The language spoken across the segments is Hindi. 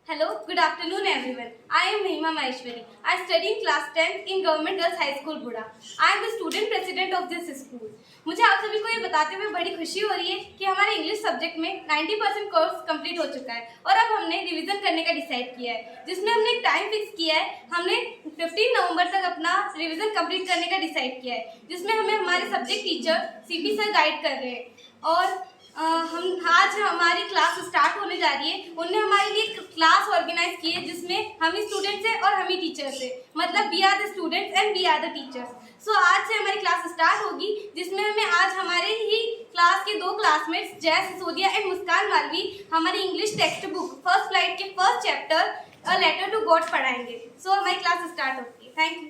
Hello, good afternoon everyone. I am Mahima Maheshwari. I study in class 10th in Government Girls High School, Buda. I am the student president of this school. मुझे आप सभी को ये बताते हुए बड़ी खुशी हो रही है कि हमारे इंग्लिश सब्जेक्ट में 90% कोर्स कंप्लीट हो चुका है और अब हमने रिवीजन करने का डिसाइड किया है, जिसमें हमने एक टाइम फिक्स किया है। हमने 15 नवंबर तक अपना रिवीजन कंप्लीट करने का डिसाइड किया है, जिसमें हमें हमारे subject teacher CP sir guide कर रहे हैं। और हम आज हमारी क्लास स्टार्ट होने जा रही है। उनने हमारे लिए क्लास ऑर्गेनाइज की है, जिसमें हम ही स्टूडेंट्स हैं और हम ही टीचर्स हैं, मतलब we are the students and we are the teachers. So आज से हमारी क्लास स्टार्ट होगी, जिसमें हमें आज हमारे ही क्लास के दो क्लासमेट्स जय सिसोदिया एंड मुस्कान मालवी हमारी English text book first flight के first chapter a letter to God पढ़ाएंगे। सो हमारी क्लास स्टार्ट होती है। Thank you.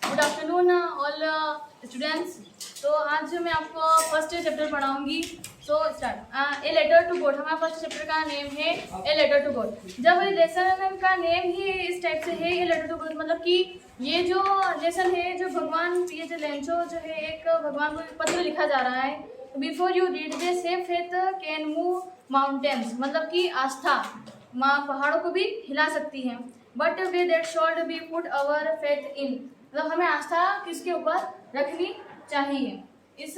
Good afternoon all students. तो आज मैं आपको फर्स्ट चैप्टर पढ़ाऊंगी। So start. A letter to God. हमारा फर्स्ट चैप्टर का नेम है ए लेटर टू गॉड। जब लेसन का नेम ही इस टाइप से है ए लेटर टू गॉड, मतलब कि ये जो लेसन है जो भगवान ये जो लेंचो जो है एक भगवान को पत्र लिखा जा रहा है। बिफोर यू रीड दे से फेथ कैन मूव माउंटेन्स, मतलब कि आस्था माँ पहाड़ों को भी हिला सकती है। But way that should be put our faith in, मतलब हमें आस्था किसके ऊपर रखनी चाहिए। इस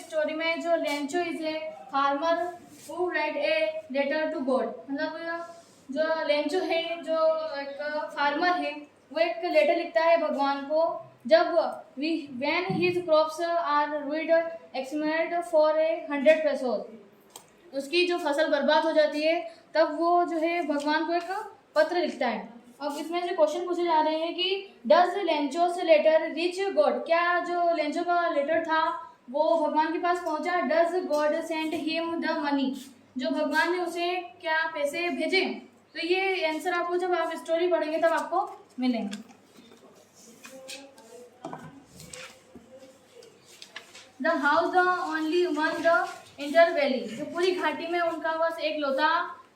स्टोरी में जो Lencho is a farmer who write a letter to God, मतलब जो लेंचो है जो एक फार्मर है वो एक लेटर लिखता है भगवान को। जब when his crops are ruined asked for 100 pesos, उसकी जो फसल बर्बाद हो जाती है तब वो जो है भगवान को एक पत्र लिखता है। अब इसमें जो क्वेश्चन पूछे जा रहे हैं कि डज लेंचोस लेटर रीच गॉड, क्या जो लेंचो का लेटर था वो भगवान के पास पहुंचा। Does God send him the money, जो भगवान ने उसे क्या पैसे भेजे। तो ये आंसर आपको जब आप स्टोरी पढ़ेंगे तब आपको मिलेंगे। The house the only one the inter valley, जो पूरी घाटी में उनका बस एक लौता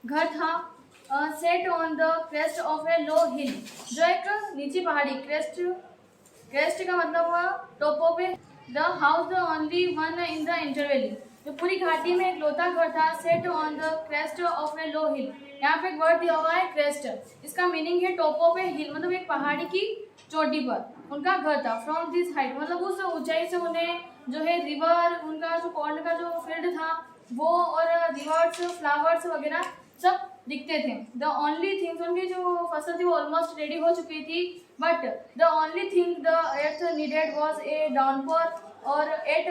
घर था। Set on the crest of a low hill, जो एक नीची पहाड़ी, क्रेस्ट का मतलब हुआ टॉपो पे। The house the only one in the inter valley, जो पूरी घाटी में एक लौता घर था। Set on the crest of a low hill, यहाँ पे एक वर्ड दिया हुआ है क्रेस्ट, इसका मीनिंग है टॉपो पे हिल, मतलब एक पहाड़ी की चोटी पर उनका घर था। फ्रॉम दिस हाइट, मतलब उस ऊंचाई से उन्हें जो है रिवर, उनका जो कॉर्न का जो फील्ड था वो, और रिवर्स फ्लावर्स वगैरह सब दिखते थे। द ओनली थिंग्स, उनकी जो फसल थी वो ऑलमोस्ट रेडी हो चुकी थी। But the only thing the earth needed was a downpour और एट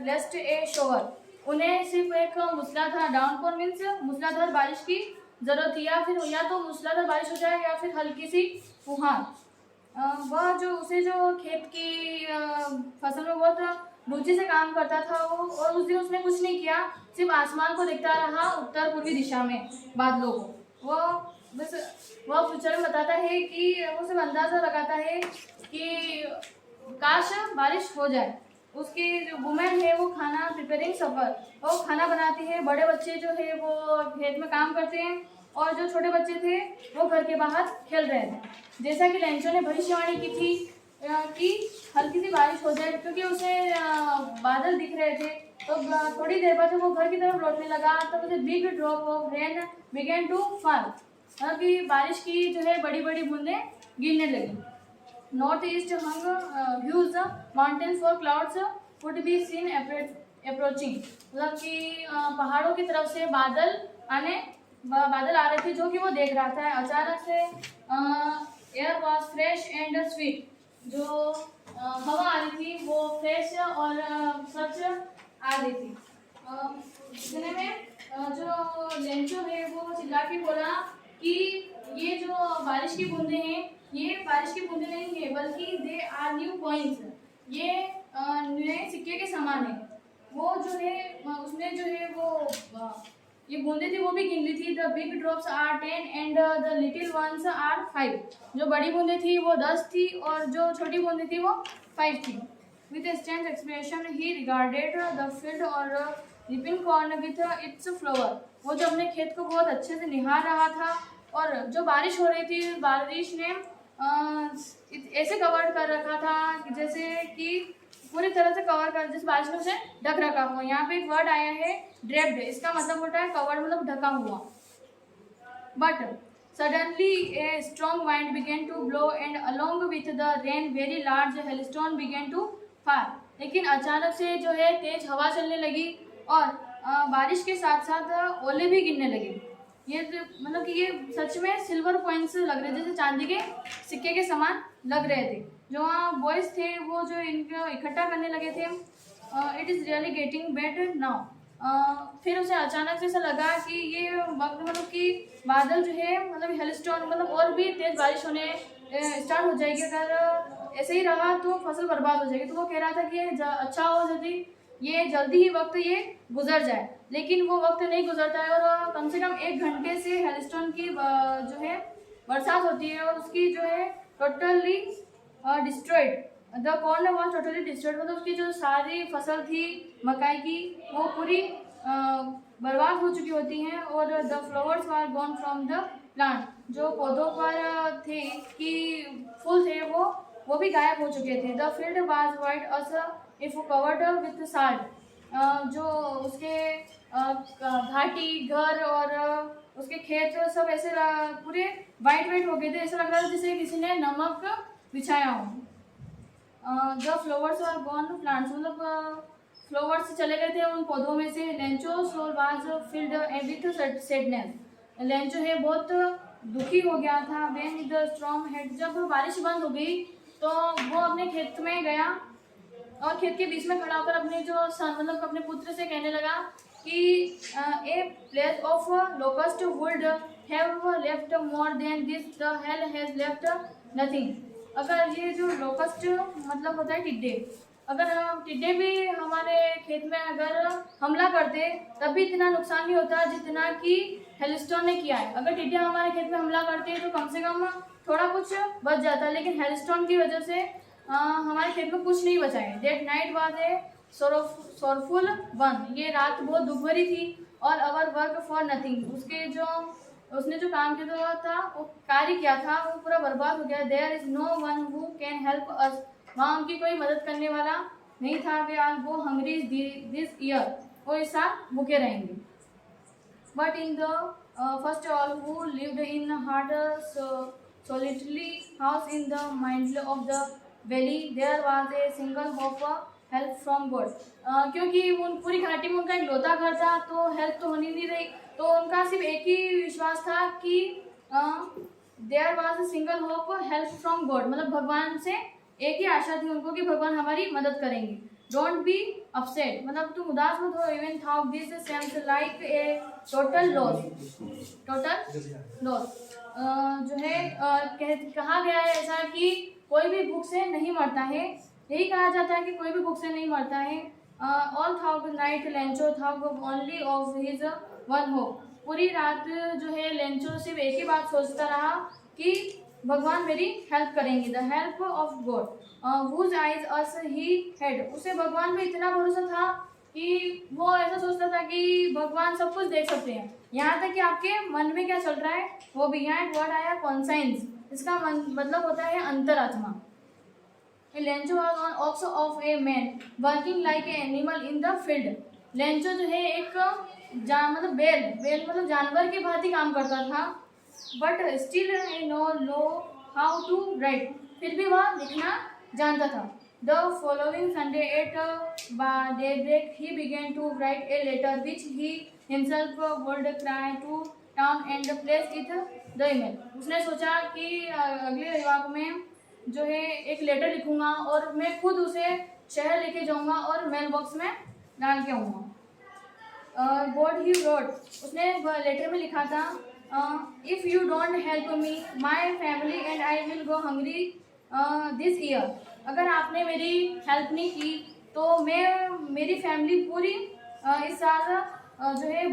लेस्ट ए शोवर, उन्हें सिर्फ एक मूसलाधार, डाउनपोर मीन्स मूसलाधार बारिश की जरूरत थी, या फिर या तो मूसलाधार बारिश हो जाए या फिर हल्की सी फुहार। वह जो उसे जो खेत की फसल में बहुत रुचि से काम करता था वो, और उस दिन उसने कुछ नहीं किया, सिर्फ आसमान को देखता रहा उत्तर पूर्वी दिशा में बादलों को। वह फ्यूचर में बताता है कि वो सिर्फ अंदाजा लगाता है कि काश बारिश हो जाए। उसकी जो वुमेन है वो खाना प्रिपेयरिंग सफर, वो खाना बनाती है। बड़े बच्चे जो है वो खेत में काम करते हैं और जो छोटे बच्चे थे वो घर के बाहर खेल रहे थे। जैसा कि लेंचो ने भविष्यवाणी की थी कि हल्की सी बारिश हो जाए, क्योंकि उसे बादल दिख रहे थे। तो थोड़ी देर बाद जब वो घर की तरफ लौटने लगा तब उसे big drop of rain began to fall, मतलब कि बारिश की जो है बड़ी बड़ी बूंदें गिरने लगी। North east hung huge mountains for clouds would be seen approaching, मतलब कि पहाड़ों की तरफ से बादल आ रहे थे जो कि वो देख रहा था। अचानक से air was fresh and sweet, जो हवा आ रही थी वो फ्रेश और स्वच्छ आ रही थी। इतने में जो लेंचो है वो चिल्ला के बोला कि ये जो बारिश की बूंदें हैं ये बारिश की बूंदें नहीं है, बल्कि दे आर न्यू कॉइन्स, ये नए सिक्के के समान है। वो जो है उसने जो है वो ये बूंदें थी वो भी गिन ली थी। The big drops are 10 and the little ones are 5, जो बड़ी बूंदें थी वो 10 थी और जो छोटी बूंदें थी वो 5 थी। With a strange expression he regarded the field और ripping corn with its flower, वो जो अपने खेत को बहुत अच्छे से निहार रहा था। और जो बारिश हो रही थी, बारिश ने ऐसे कवर कर रखा था कि जैसे कि पूरी तरह से कवर कर, जिस बारिश ने उसे ढक रखा हो। यहाँ पे एक वर्ड आया है ड्रेप्ड, इसका मतलब होता है कवर्ड, मतलब ढका हुआ। But suddenly a strong wind began to blow and along with the rain very large hailstone began to fall. लेकिन अचानक से जो है तेज हवा चलने लगी और बारिश के साथ साथ ओले भी गिरने लगे। ये मतलब कि ये सच में सिल्वर कॉइन्स लग रहे थे, जैसे चांदी के सिक्के के समान लग रहे थे। जो वहाँ बॉयज थे वो जो इनको इकट्ठा करने लगे थे। It is really getting better now. फिर उसे अचानक से ऐसा लगा कि ये वक्त मतलब कि बादल जो है मतलब हेलस्टोन मतलब और भी तेज़ बारिश होने स्टार्ट हो जाएगी। अगर ऐसे ही रहा तो फसल बर्बाद हो जाएगी। तो वो कह रहा था कि ये अच्छा हो यदि ये जल्दी ही वक्त ये गुजर जाए, लेकिन वो वक्त नहीं गुजरता है और कम से कम 1 घंटे से हेलस्टोन की जो है बरसात होती है और उसकी जो है totally destroyed. The corn was totally destroyed, मतलब उसकी जो सारी फसल थी मकाई की वो पूरी बर्बाद हो चुकी होती हैं। और the flowers were gone from the plant, जो पौधों पर थे कि फूल थे वो भी गायब हो चुके थे। The field was white us if covered with salt, जो उसके घाटी घर और उसके खेत सब ऐसे पूरे वाइट हो गए थे। ऐसा लग रहा था जैसे किसी ने नमक बिछाया हो। The flowers are gone plants, मतलब फ्लावर्स चले गए थे उन पौधों में से। Lencho soul was filled with sadness, Lencho है बहुत दुखी हो गया था। व्हेन द स्टॉर्म हेड, जब बारिश बंद हो गई तो वो अपने खेत में गया और खेत के बीच में खड़ा होकर अपने जो सन मतलब अपने पुत्र से कहने लगा कि a place of locust would have left more than this, the hell has left nothing. अगर ये जो लोकस्ट मतलब होता है टिड्डे, अगर टिड्डे भी हमारे खेत में अगर हमला करते तब भी इतना नुकसान नहीं होता जितना कि हेलस्टोन ने किया है। अगर टिड्डे हमारे खेत में हमला करते तो कम से कम थोड़ा कुछ बच जाता, लेकिन हेलस्टोन की वजह से हमारे खेत में कुछ नहीं बचा है। That night was a sorrowful one, ये रात बहुत दुख भरी थी। और अवर वर्क फॉर नथिंग, उसने जो काम किया था वो कार्य किया था वो पूरा बर्बाद हो गया। There is no one who can help us, वहाँ उनकी कोई मदद करने वाला नहीं था। We are go hungry this year, वो इस साल भूखे रहेंगे। But in the first all who lived in hard solitary house in the middle of the valley, there was a single hope help from God। क्योंकि उन पूरी घाटी में उनका इकलौता घर था तो हेल्प तो होनी नहीं रही, तो उनका सिर्फ एक ही विश्वास था कि there was a single hope help from God, मतलब भगवान से एक ही आशा थी उनको कि भगवान हमारी मदद करेंगे। डोंट बी अपसेट, मतलब तुम उदास मत हो। Even though this seems like a total loss, जो है कहा गया है ऐसा कि कोई भी भूख से नहीं मरता है। यही कहा जाता है कि कोई भी भूख से नहीं मरता है। All through night Lencho thought only of his one hope, पूरी रात जो है लेंचो सिर्फ एक ही बात सोचता रहा कि भगवान मेरी हेल्प करेंगे। The help of God whose eyes us he had, उसे भगवान पे इतना भरोसा था कि वो ऐसा सोचता था कि भगवान सब कुछ देख सकते हैं, यहाँ तक कि आपके मन में क्या चल रहा है वो भी। यहाँ एक वर्ड आया कॉन्साइंस, इसका मतलब होता है अंतरात्मा। Lencho was on ox of a man working like a animal in the field, Lencho जो है एक मतलब बेल मतलब जानवर के भांति काम करता था। But still I know how to write, फिर भी वह लिखना जानता था। The following Sunday at daybreak he began to write a letter which he himself would cry to town and place it the email। उसने सोचा कि अगले रविवार में जो है एक लेटर लिखूंगा और मैं खुद उसे शहर लेके जाऊंगा और मेल बॉक्स में डाल के आऊँगा। what he wrote, उसने लेटर में लिखा था if you don't help me my family and I will go hungry this year, अगर आपने मेरी हेल्प नहीं की तो मेरी फैमिली पूरी इस साल जो है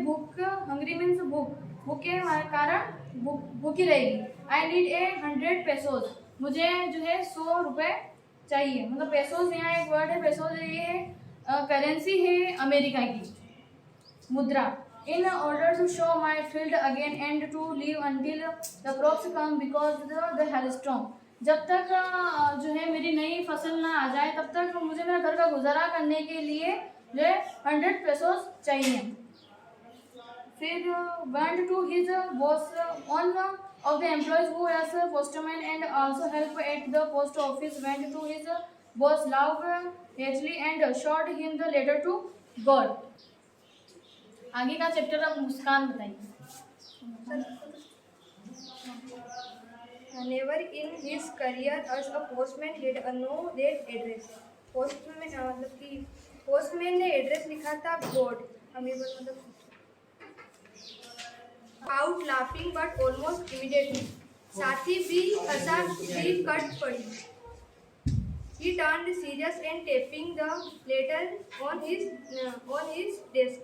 हंग्री मीन्स भूख के कारण भूखी रहेगी। आई नीड 100 pesos, मुझे जो है 100 रुपये चाहिए। मतलब पेसोज यहाँ एक वर्ड है, पेसोज ये करेंसी है अमेरिका की मुद्रा। In order to show my field again and to leave until the crops come because the hailstorm, जब तक जो है मेरी नई फसल ना आ जाए तब तक मुझे मेरा घर का गुजारा करने के लिए जो 100 pesos चाहिए। फिर went to his boss, one of the employees who was a postman and also helped at the post office went to his boss loud harshly and showed him the letter to God. आगे का चैप्टर अब मुस्कान बताइए. Never in his career as a postman did a know that address. postman मतलब कि postman ने एड्रेस लिखा था गॉड. हमें मतलब out laughing but almost immediately. साथी भी हंसा भी कट पड़ी. He turned serious and tapping the letter on his desk.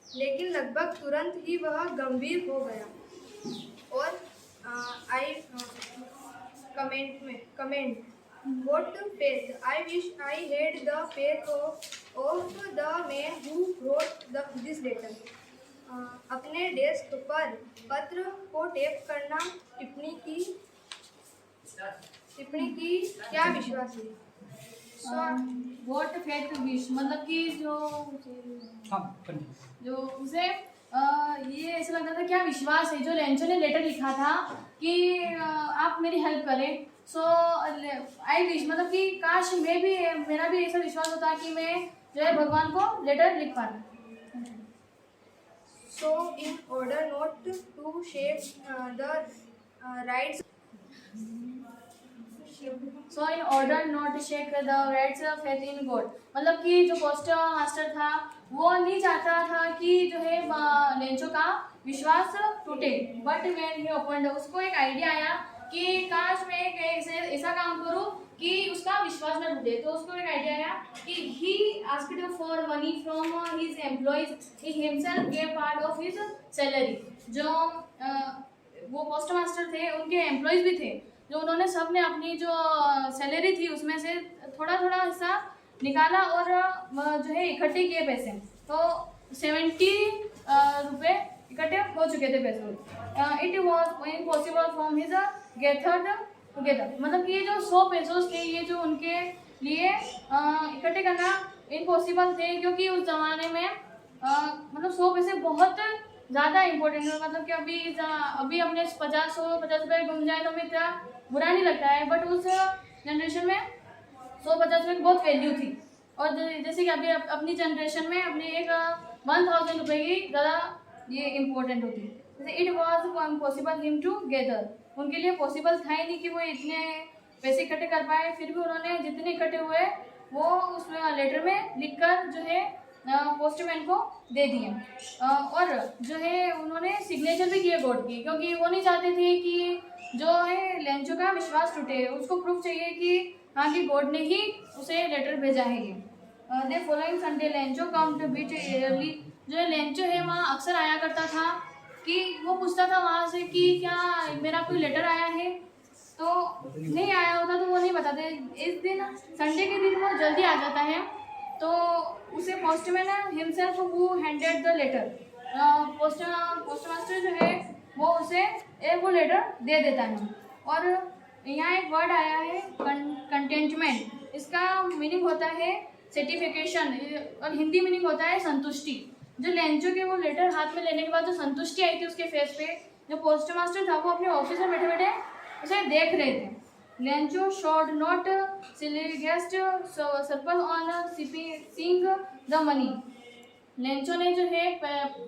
लेकिन लगभग तुरंत ही वह गंभीर हो गया और आई comment what faith. I wish I had the faith of the man who wrote this letter. अपने डेस्क पर पत्र को टेप करना टिप्पणी की क्या विश्वास है. वॉट फेथ विश मतलब कि जो उसे ये ऐसा लगता था क्या विश्वास है. जो लेंचो ने लेटर लिखा था कि आप मेरी हेल्प करें. सो आई विश मतलब कि काश मेरा भी ऐसा विश्वास होता कि मैं जो है भगवान को लेटर लिख पाता. So in order not to shake the rights. So in order not to shake the rights of faith in God मतलब कि जो पोस्ट मास्टर था वो नहीं चाहता था कि जो है लेंचो का विश्वास टूटे. बट व्हेन ही ओपनड उसको एक आइडिया आया कि काश मैं ऐसा काम करूं कि उसका विश्वास न टूटे. तो उसको एक आइडिया आया कि he asked for money from his employees. He himself gave part of his salary. जो वो पोस्ट मास्टर थे उनके एम्प्लॉइज भी थे जो उन्होंने सब ने अपनी जो सैलरी थी उसमें से थोड़ा थोड़ा हिस्सा निकाला और जो है इकट्ठे किए पैसे. तो 70 रुपये इकट्ठे हो चुके थे पैसे. It was impossible from his gathered together मतलब कि ये जो 100 पैसों थे ये जो उनके लिए इकट्ठे करना इम्पॉसिबल थे क्योंकि उस ज़माने में मतलब 100 पैसे बहुत ज़्यादा इम्पोर्टेंट है. मतलब कि अभी अपने 50 रुपये घूम जाए तो हमें इतना बुरा नहीं लगता है. बट उस जनरेशन में 150 रुपये की बहुत वैल्यू थी. और जैसे कि अभी अपनी जनरेशन में अपने एक 1000 रुपये की ज़्यादा ये इम्पोर्टेंट होती है. जैसे it was impossible him to gather उनके लिए पॉसिबल था ही नहीं कि वो इतने पैसे इकट्ठे कर पाए. फिर भी उन्होंने जितने इकट्ठे हुए वो उस लेटर में लिखकर जो है पोस्टमैन को दे दिए. और जो है उन्होंने सिग्नेचर भी किए गॉड की क्योंकि वो नहीं चाहते थे कि जो है लेंचो का विश्वास टूटे. उसको प्रूफ चाहिए कि हाँ कि गॉड ने ही उसे लेटर भेजा है. ये the following Sunday Lencho come to bit early. जो लेंचो है वहाँ अक्सर आया करता था कि वो पूछता था वहाँ से कि क्या मेरा कोई लेटर आया है. तो नहीं आया होता तो वो नहीं बताते. इस दिन संडे के दिन वो जल्दी आ जाता है तो उसे postman himself who handed the letter. Postmaster जो है वो उसे वो लेटर दे देता है. और यहाँ एक वर्ड आया है कंटेंटमेंट. इसका मीनिंग होता है सर्टिफिकेशन और हिंदी मीनिंग होता है संतुष्टि. जो लेंचो के वो लेटर हाथ में लेने के बाद जो संतुष्टि आई थी उसके फेस पे जो पोस्ट मास्टर था वो अपने ऑफिस में बैठे बैठे उसे देख रहे थे. Lencho showed not guest surprise on seeing the money. Lencho ने जो है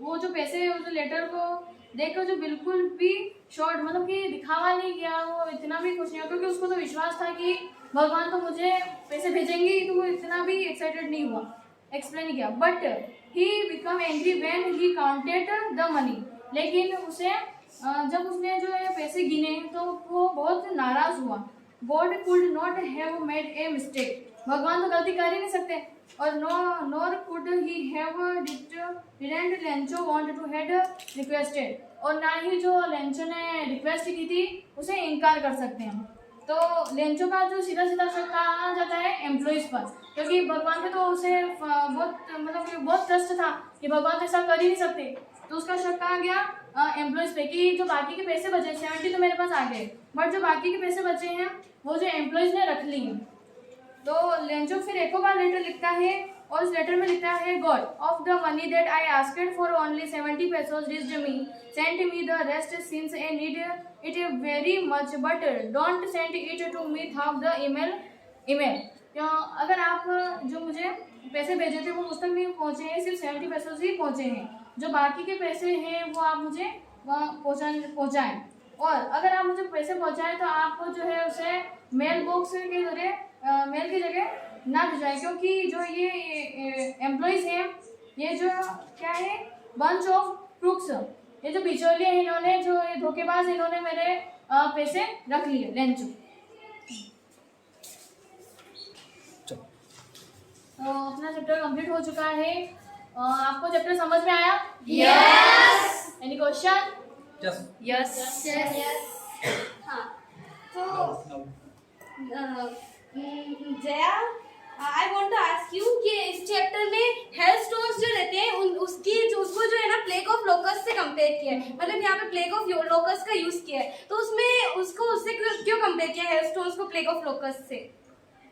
वो जो पैसे उस लेटर को देखकर जो बिल्कुल भी शॉर्ट मतलब कि दिखावा नहीं किया. वो इतना भी खुश नहीं हुआ क्योंकि उसको तो विश्वास था कि भगवान तो मुझे पैसे भेजेंगे. तो वो इतना भी एक्साइटेड नहीं हुआ एक्सप्लेन नहीं किया. But he become angry when he counted the money. लेकिन उसे जब उसने जो है पैसे गिने तो वो बहुत नाराज हुआ. God could not have made a mistake. भगवान तो गलती कर ही नहीं सकते. और nor could he have didn't Lencho want to had requested. और ना ही जो लेंचो ने रिक्वेस्ट की थी उसे इनकार कर सकते हैं. तो लेंचो का जो सीधा सीधा शक कहा जाता है एम्प्लॉइज पर क्योंकि भगवान पे तो उसे बहुत ट्रस्ट था कि भगवान तो ऐसा कर ही नहीं सकते. तो उसका शक कहा गया एम्प्लॉइज पे कि जो बाकी के पैसे बचे 70 तो मेरे पास आ गए बट जो बाकी के पैसे बचे हैं वो जो एम्प्लॉइज ने रख लिए. तो लेंचो फिर एक बार लेटर लिखता है और उस लेटर में लिखा है God of the money that I asked for only 70 pesos reached me, send me the rest since I need it very much, but don't send it to me through the email। क्या अगर आप जो मुझे पैसे भेजे थे वो मुझ तक नहीं पहुँचे हैं, सिर्फ 70 pesos ही पहुँचे हैं, जो बाकी के पैसे हैं वो आप मुझे वहाँ पहुँचाएँ। और अगर आप मुझे पैसे पहुँचाएँ तो आप जो है उसे मेल बॉक्स के जरिए मेल की जगह ना भिजवाएं, क्योंकि जो ये एम्प्लॉयज़ हैं ये जो क्या है बंच ऑफ क्रूक्स, ये जो बिचौलिए हैं इन्होंने जो ये धोखेबाज इन्होंने मेरे पैसे रख लिए लेंचू। तो अपना चैप्टर कंप्लीट हो चुका है। आपको चैप्टर समझ में आया? यस। Any question? यस। हाँ, तो Jaya, I want to ask you कि इस चैप्टर में हेल्थ स्टोन्स जो रहते हैं उसको जो है ना प्लेग ऑफ लोकस्ट से कंपेयर किया है, मतलब यहाँ पे प्लेग ऑफ लोकस्ट का यूज किया है, तो उसमें उससे क्यों कंपेयर किया हेल्थ स्टोन्स को प्लेग ऑफ लोकस्ट से?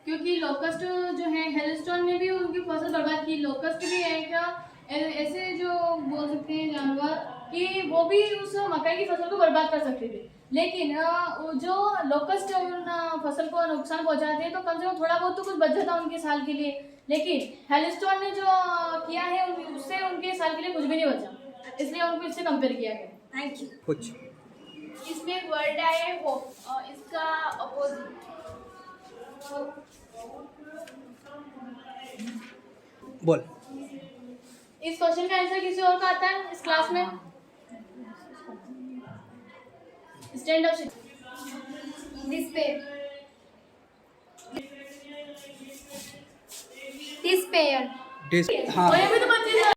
क्योंकि लोकस्ट जो है हेलस्टोन ने भी उनकी फसल बर्बाद की। लोकस्ट भी एक ऐसे जो बोल सकते हैं जानवर कि वो भी उस मकई की फसल को बर्बाद कर सकते थे, लेकिन जो लोकस्ट उन फसल को नुकसान पहुंचाते हैं तो कम से कम थोड़ा बहुत तो कुछ बच जाता उनके साल के लिए, लेकिन हेलस्टोन ने जो किया है उससे उनके साल के लिए कुछ भी नहीं बचा, इसलिए उनको इससे कंपेयर किया गया। Thank you. कुछ इसमें एक वर्ड है होप, इसका अपोजिट बोल। इस क्वेश्चन का आंसर किसी और का आता है इस क्लास में? Stand up. डिस्पेयर। डिस्पेयर। हाँ और ये भी तो बच्चे